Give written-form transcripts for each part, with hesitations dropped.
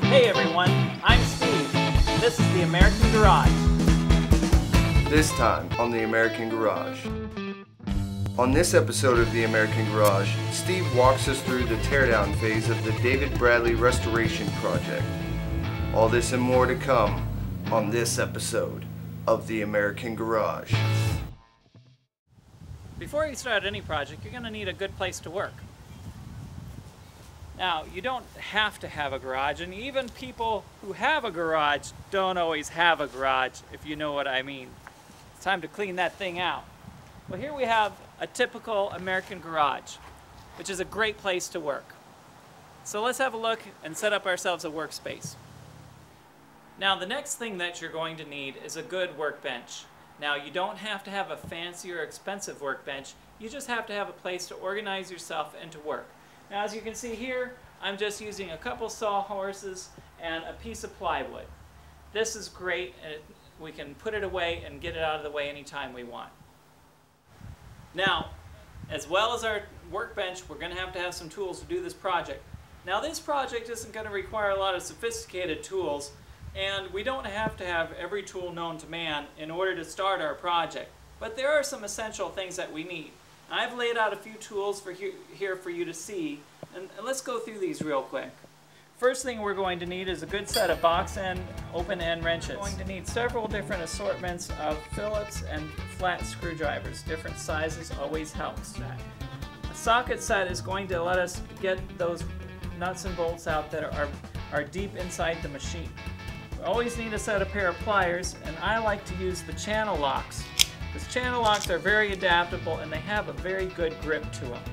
Hey everyone, I'm Steve. This is the American Garage. This time on the American Garage. On this episode of the American Garage, Steve walks us through the teardown phase of the David Bradley Restoration Project. All this and more to come on this episode of the American Garage. Before you start any project, you're going to need a good place to work. Now, you don't have to have a garage, and even people who have a garage don't always have a garage, if you know what I mean. It's time to clean that thing out. Well, here we have a typical American garage, which is a great place to work. So let's have a look and set up ourselves a workspace. Now, the next thing that you're going to need is a good workbench. Now, you don't have to have a fancy or expensive workbench. You just have to have a place to organize yourself and to work. Now, as you can see here, I'm just using a couple sawhorses and a piece of plywood. This is great, and we can put it away and get it out of the way anytime we want. Now, as well as our workbench, we're going to have some tools to do this project. Now, this project isn't going to require a lot of sophisticated tools, and we don't have to have every tool known to man in order to start our project. But there are some essential things that we need. I've laid out a few tools here for you to see, and let's go through these real quick. First thing we're going to need is a good set of box end, open end wrenches. We're going to need several different assortments of Phillips and flat screwdrivers. Different sizes always helps. A socket set is going to let us get those nuts and bolts out that are deep inside the machine. We always need a set of pair of pliers, and I like to use the channel locks. Because channel locks are very adaptable and they have a very good grip to them.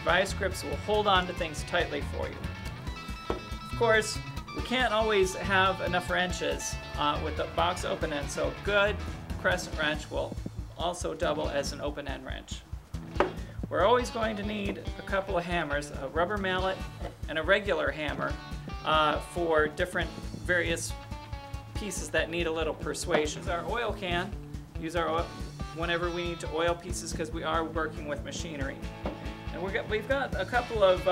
Vice grips will hold on to things tightly for you. Of course, we can't always have enough wrenches with the box open end, so a good crescent wrench will also double as an open end wrench. We're always going to need a couple of hammers, a rubber mallet and a regular hammer for different various pieces that need a little persuasion. Our oil can. Use our oil whenever we need to oil pieces because we are working with machinery. And we've got a couple of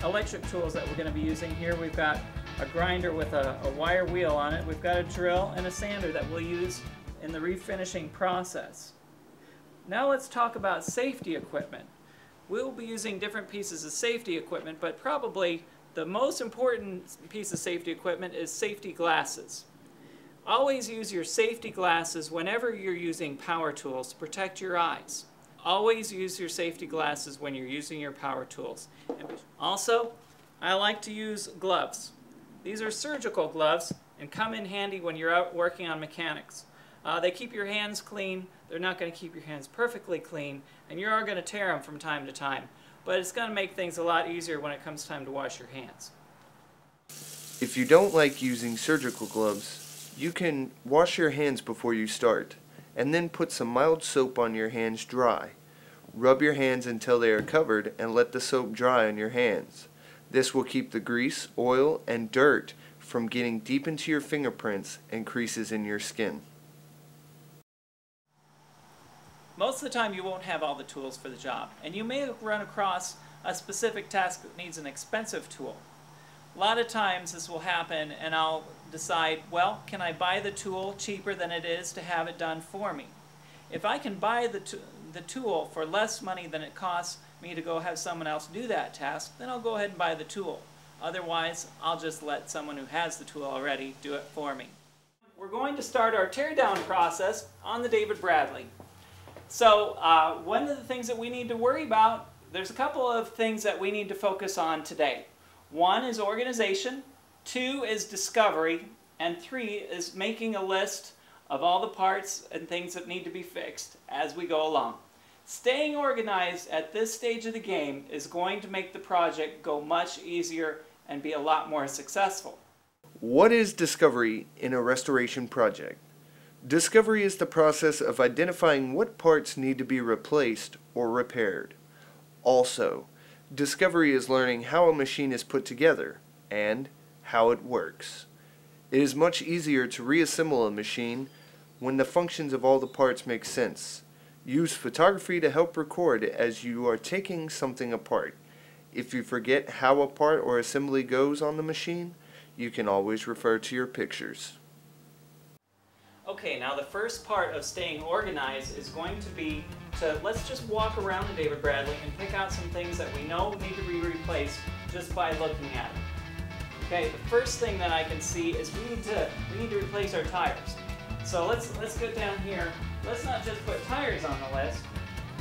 electric tools that we're going to be using here. We've got a grinder with a wire wheel on it. We've got a drill and a sander that we'll use in the refinishing process. Now let's talk about safety equipment. We'll be using different pieces of safety equipment, but probably the most important piece of safety equipment is safety glasses. Always use your safety glasses whenever you're using power tools to protect your eyes. Always use your safety glasses when you're using your power tools. Also, I like to use gloves. These are surgical gloves and come in handy when you're out working on mechanics. They keep your hands clean. They're not going to keep your hands perfectly clean, and you are going to tear them from time to time. But it's going to make things a lot easier when it comes time to wash your hands. If you don't like using surgical gloves, you can wash your hands before you start, and then put some mild soap on your hands dry. Rub your hands until they are covered and let the soap dry on your hands. This will keep the grease, oil, and dirt from getting deep into your fingerprints and creases in your skin. Most of the time you won't have all the tools for the job, and you may run across a specific task that needs an expensive tool. A lot of times this will happen and I'll decide, well, can I buy the tool cheaper than it is to have it done for me? If I can buy the tool for less money than it costs me to go have someone else do that task, then I'll go ahead and buy the tool. Otherwise, I'll just let someone who has the tool already do it for me. We're going to start our teardown process on the David Bradley. So one of the things that we need to worry about, there's a couple of things that we need to focus on today. One is organization, two is discovery, and three is making a list of all the parts and things that need to be fixed as we go along. Staying organized at this stage of the game is going to make the project go much easier and be a lot more successful. What is discovery in a restoration project? Discovery is the process of identifying what parts need to be replaced or repaired. Also, discovery is learning how a machine is put together and how it works. It is much easier to reassemble a machine when the functions of all the parts make sense. Use photography to help record as you are taking something apart. If you forget how a part or assembly goes on the machine, you can always refer to your pictures. Okay, now the first part of staying organized is going to be to, let's just walk around the David Bradley and pick out some things that we know need to be replaced just by looking at it. Okay, the first thing that I can see is we need to replace our tires. So let's go down here. Let's not just put tires on the list,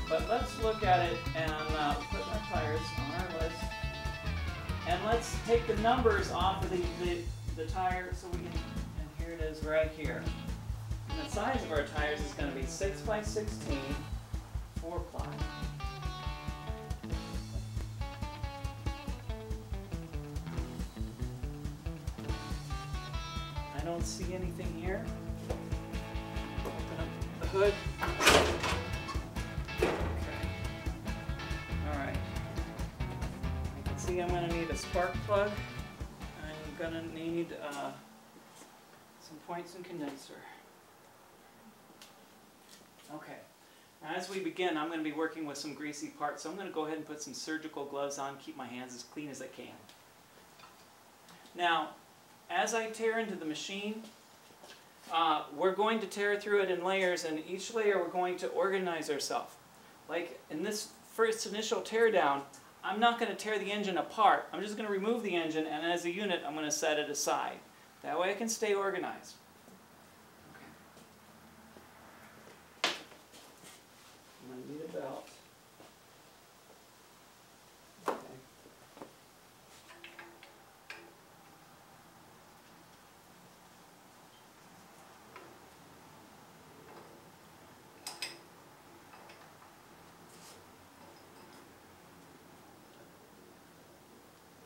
but let's look at it and put our tires on our list. And let's take the numbers off of the tire so we can, and here it is right here. And the size of our tires is going to be 6 by 16, 4-ply. I don't see anything here. Open up the hood. Okay. Alright. I can see I'm going to need a spark plug. I'm going to need some points and condenser. Okay. Now as we begin, I'm going to be working with some greasy parts, so I'm going to go ahead and put some surgical gloves on, keep my hands as clean as I can. Now, as I tear into the machine, we're going to tear through it in layers, and each layer we're going to organize ourselves. Like in this first initial tear down, I'm not going to tear the engine apart. I'm just going to remove the engine, and as a unit I'm going to set it aside. That way I can stay organized. Okay. I'm going to need a belt. Okay.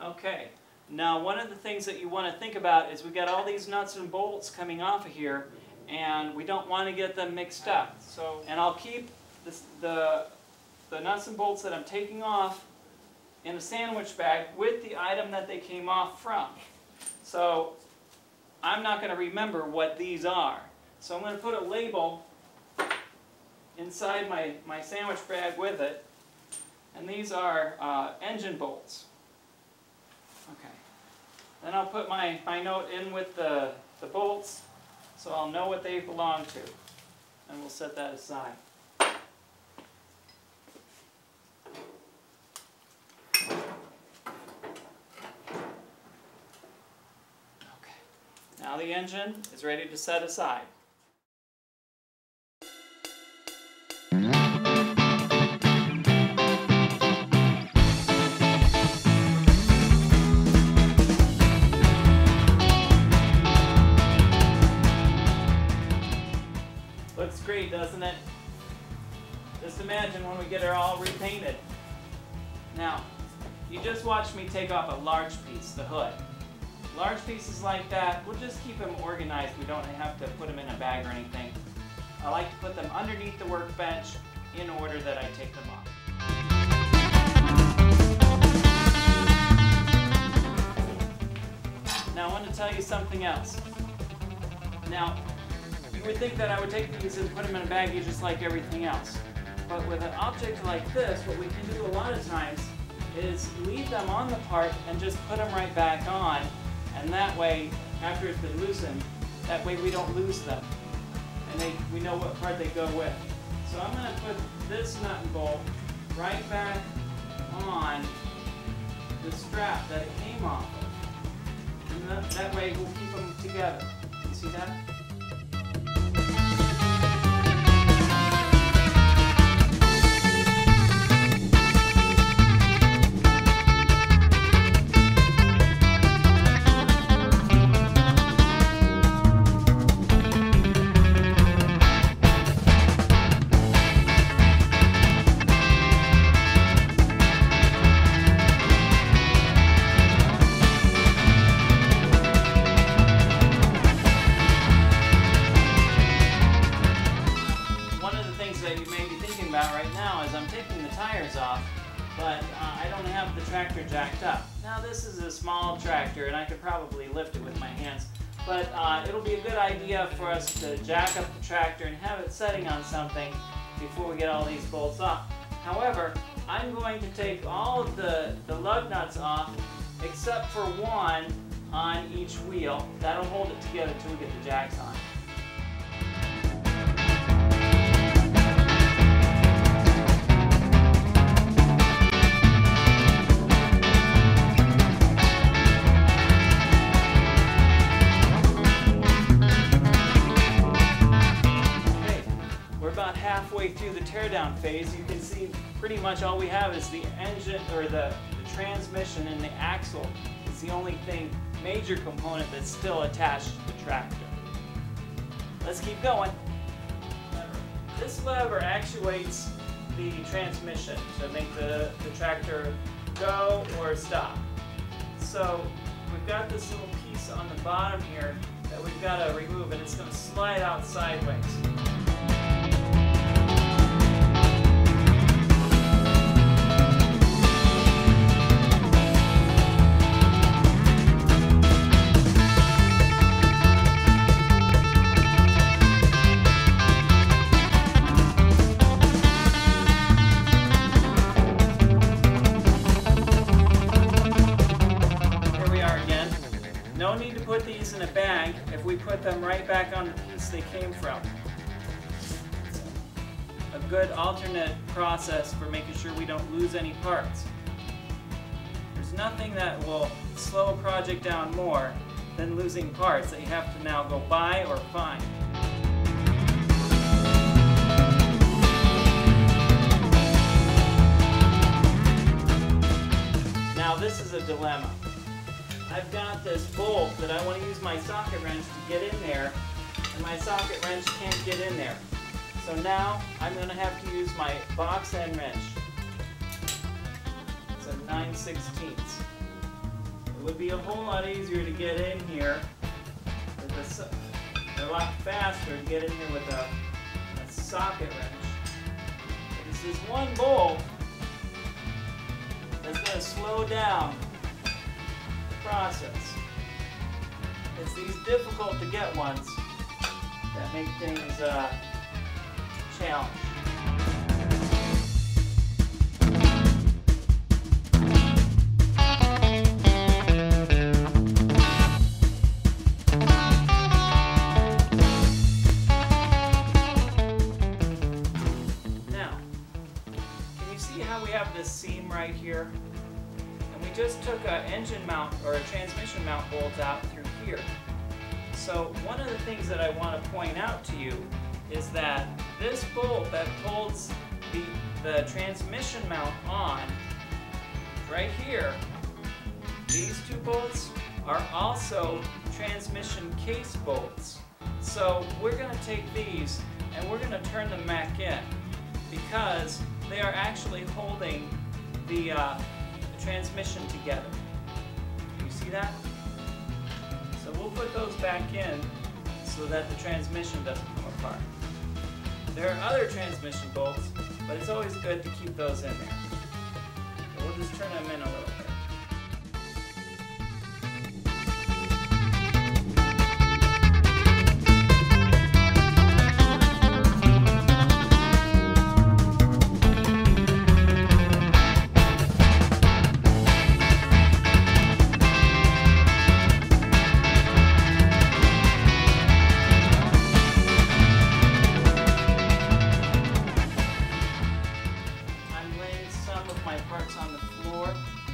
Okay, now one of the things that you want to think about is we've got all these nuts and bolts coming off of here, and we don't want to get them mixed up. So, and I'll keep the nuts and bolts that I'm taking off in a sandwich bag with the item that they came off from. So I'm not going to remember what these are. So I'm going to put a label inside my sandwich bag with it, and these are engine bolts. Okay. Then I'll put my note in with the bolts so I'll know what they belong to. And we'll set that aside. Okay. Now the engine is ready to set aside. Looks great, doesn't it? Just imagine when we get her all repainted. Now, you just watched me take off a large piece, the hood. Large pieces like that, we'll just keep them organized. We don't have to put them in a bag or anything. I like to put them underneath the workbench in order that I take them off. Now I want to tell you something else. Now, you would think that I would take these and put them in a baggie just like everything else. But with an object like this, what we can do a lot of times is leave them on the part and just put them right back on. And that way, after it's been loosened, that way we don't lose them. And we know what part they go with. So I'm going to put this nut and bolt right back on the strap that it came off of. And that way we'll keep them together. You see that? But I don't have the tractor jacked up. Now this is a small tractor and I could probably lift it with my hands, but it'll be a good idea for us to jack up the tractor and have it setting on something before we get all these bolts off. However, I'm going to take all of the lug nuts off except for one on each wheel. That'll hold it together until we get the jacks on. Halfway through the teardown phase, you can see pretty much all we have is the engine, or the transmission, and the axle. It's the only major component that's still attached to the tractor. Let's keep going. This lever actuates the transmission to make the tractor go or stop. So we've got this little piece on the bottom here that we've got to remove, and it's going to slide out sideways. No need to put these in a bag if we put them right back on the piece they came from. A good alternate process for making sure we don't lose any parts. There's nothing that will slow a project down more than losing parts that you have to now go buy or find. Now this is a dilemma. I've got this bolt that I want to use my socket wrench to get in there, and my socket wrench can't get in there. So now I'm going to have to use my box end wrench. It's a 9/16. It would be a whole lot easier to get in here, a lot faster to get in here with a socket wrench. But this is one bolt that's going to slow down process. It's these difficult to get ones that make things challenge. Now, can you see how we have this seam right here? We just took an engine mount or a transmission mount bolt out through here. So one of the things that I want to point out to you is that this bolt that holds the transmission mount on right here, these two bolts are also transmission case bolts. So we're going to take these and we're going to turn them back in because they are actually holding the transmission together. You see that? So we'll put those back in so that the transmission doesn't come apart. There are other transmission bolts, but it's always good to keep those in there. So we'll just turn them in a little bit.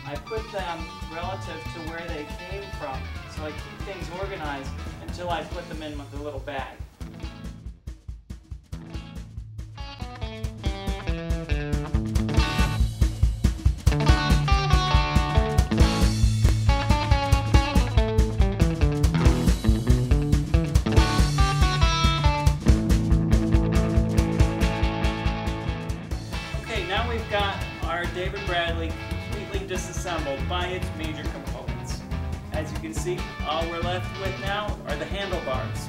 I put them relative to where they came from, so I keep things organized until I put them in with the little bag. Okay, now we've got our David Bradley completely disassembled by its major components. As you can see, all we're left with now are the handlebars.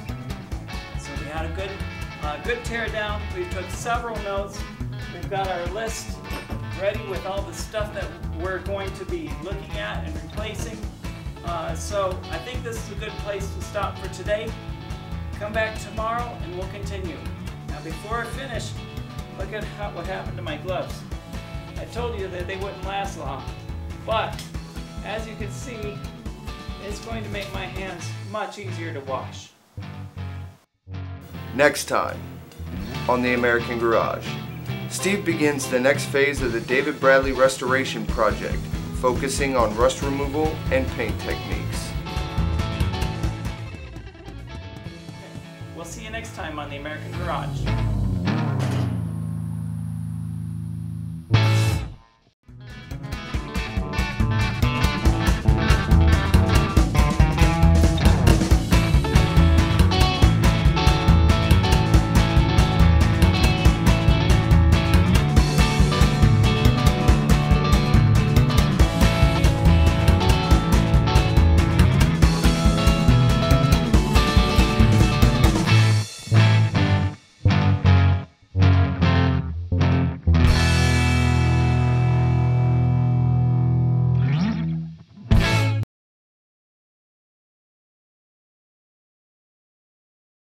So we had a good tear down. We took several notes. We've got our list ready with all the stuff that we're going to be looking at and replacing. So I think this is a good place to stop for today. Come back tomorrow and we'll continue. Now before I finish, look at what happened to my gloves. I told you that they wouldn't last long. But, as you can see, it's going to make my hands much easier to wash. Next time on The American Garage, Steve begins the next phase of the David Bradley Restoration Project, focusing on rust removal and paint techniques. We'll see you next time on The American Garage.